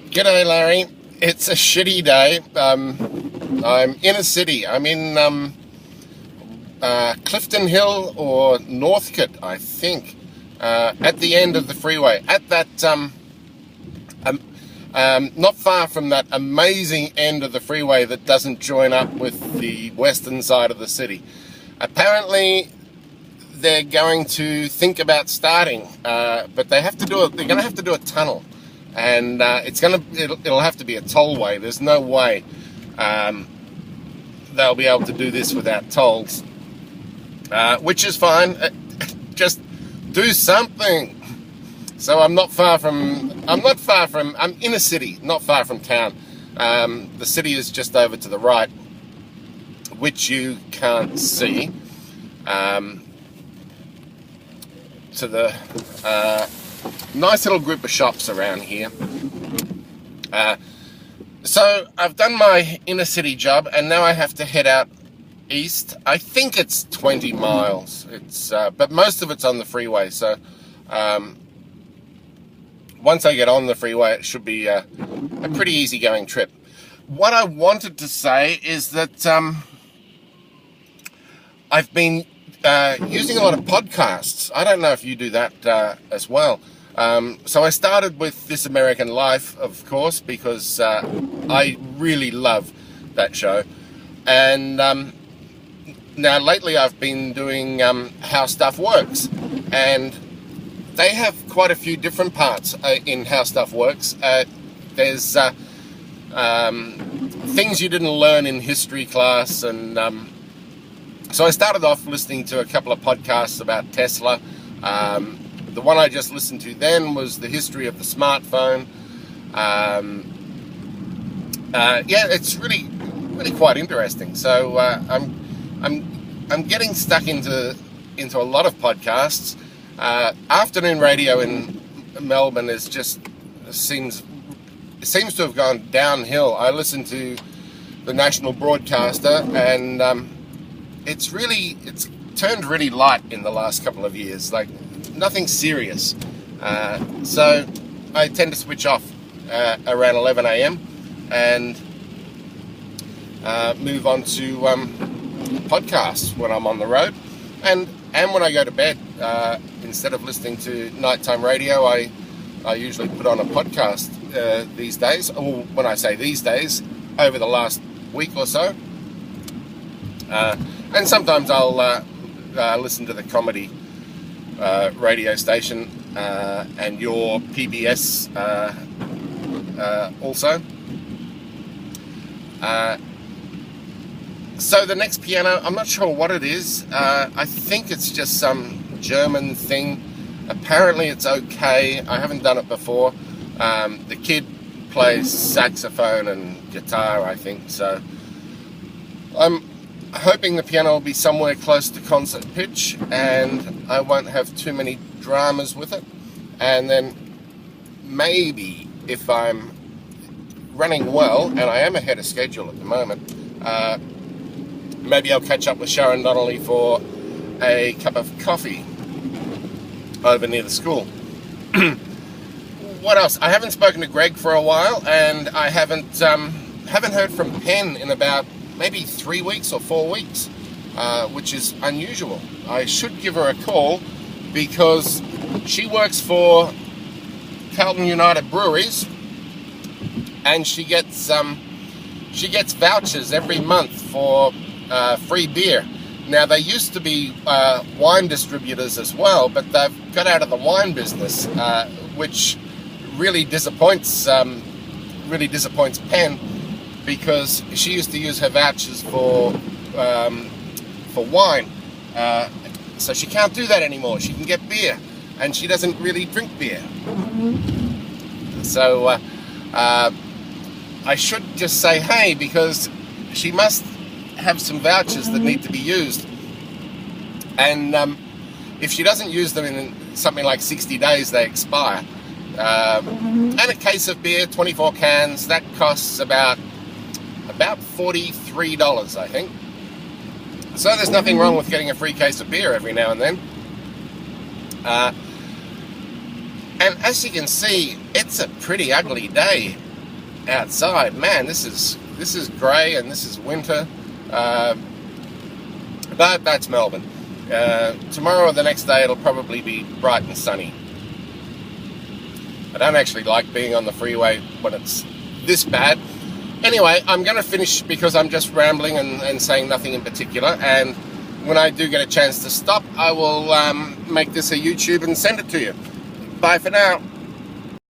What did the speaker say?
G'day, Larry. It's a shitty day. I'm in a city. I'm in Clifton Hill or Northcote, I think, at the end of the freeway. At that, not far from that amazing end of the freeway that doesn't join up with the western side of the city. Apparently, they're going to think about starting, but they have to do it. They're going to have to do a tunnel. And it'll have to be a tollway. There's no way they'll be able to do this without tolls, which is fine. Just do something. So I'm in a city, not far from town. The city is just over to the right, which you can't see. To the nice little group of shops around here. So I've done my inner city job, and now I have to head out east. I think it's 20 miles. But most of it's on the freeway. So once I get on the freeway, it should be a pretty easygoing trip. What I wanted to say is that I've been using a lot of podcasts. I don't know if you do that as well. So I started with This American Life, of course, because I really love that show. And now lately I've been doing How Stuff Works. And they have quite a few different parts in How Stuff Works. There's things you didn't learn in history class. And so I started off listening to a couple of podcasts about Tesla. The one I just listened to then was the history of the smartphone. It's really quite interesting. So I'm getting stuck into a lot of podcasts. Afternoon radio in Melbourne seems to have gone downhill. I listen to the national broadcaster, and it's turned really light in the last couple of years. Like, nothing serious. So I tend to switch off around 11 a.m. and move on to podcasts when I'm on the road, and when I go to bed. Instead of listening to nighttime radio, I usually put on a podcast these days. Or when I say these days, over the last week or so. And sometimes I'll listen to the comedy radio station and your PBS also. So the next piano, I'm not sure what it is. I think it's just some German thing. Apparently it's okay. I haven't done it before. The kid plays saxophone and guitar, I think. So I'm hoping the piano will be somewhere close to concert pitch, and I won't have too many dramas with it. And then maybe, if I'm running well, and I am ahead of schedule at the moment, maybe I'll catch up with Sharon Donnelly for a cup of coffee over near the school. What else? I haven't spoken to Greg for a while, and I haven't heard from Penn in about maybe 3 weeks or 4 weeks, which is unusual. I should give her a call because she works for Carlton United Breweries, and she gets vouchers every month for free beer. Now, they used to be wine distributors as well, but they've got out of the wine business, which really disappoints Penn, because she used to use her vouchers for wine. So she can't do that anymore. She can get beer, and she doesn't really drink beer. So I should just say hey, because she must have some vouchers that need to be used. And if she doesn't use them in something like 60 days, they expire. And a case of beer, 24 cans, that costs about $43, I think. So there's nothing wrong with getting a free case of beer every now and then. And as you can see, it's a pretty ugly day outside. Man, this is grey and this is winter. But that's Melbourne. Tomorrow or the next day it'll probably be bright and sunny. I don't actually like being on the freeway when it's this bad. Anyway, I'm going to finish because I'm just rambling and saying nothing in particular. And when I do get a chance to stop, I will make this a YouTube and send it to you. Bye for now.